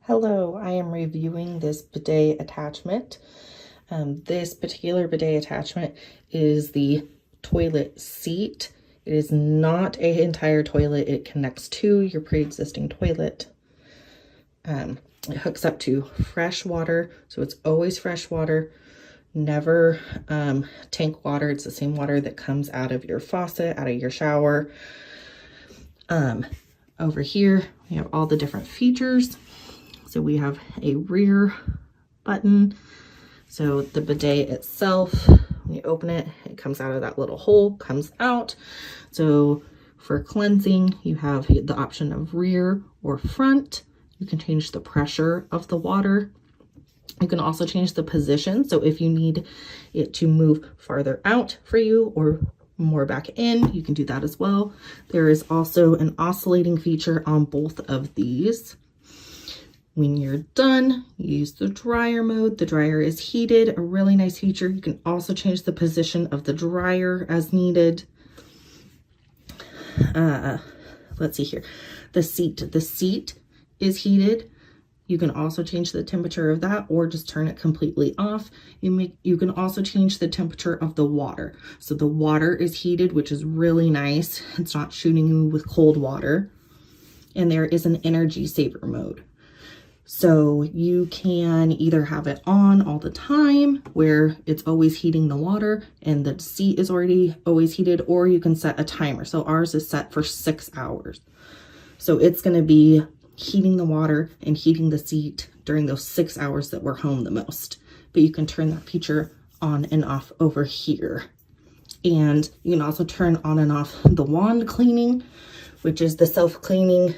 Hello, I am reviewing this bidet attachment. This particular bidet attachment is the toilet seat. It is not an entire toilet. It connects to your pre-existing toilet. It hooks up to fresh water, so it's always fresh water, never tank water. It's the same water that comes out of your faucet, out of your shower. Over here, we have all the different features. So we have a rear button. So the bidet itself, when you open it, it comes out of that little hole, comes out. So for cleansing, you have the option of rear or front. You can change the pressure of the water. You can also change the position. So if you need it to move farther out for you or more back in, you can do that as well. There is also an oscillating feature on both of these. When you're done, you use the dryer mode. The dryer is heated, a really nice feature. You can also change the position of the dryer as needed. Let's see here. The seat is heated. You can also change the temperature of that or just turn it completely off. You can also change the temperature of the water. So the water is heated, which is really nice. It's not shooting you with cold water. And there is an energy saver mode. So you can either have it on all the time where it's always heating the water and the seat is already always heated, or you can set a timer. So ours is set for 6 hours. So it's going to be heating the water and heating the seat during those 6 hours that we're home the most. But you can turn that feature on and off over here. And you can also turn on and off the wand cleaning, which is the self-cleaning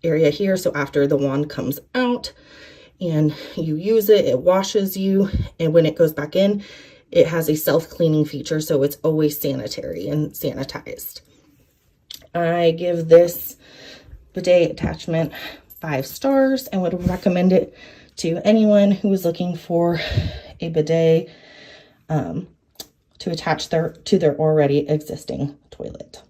area here. So after the wand comes out and you use it, it washes you, and when it goes back in, it has a self-cleaning feature, so it's always sanitary and sanitized. I give this bidet attachment 5 stars and would recommend it to anyone who is looking for a bidet to attach to their already existing toilet.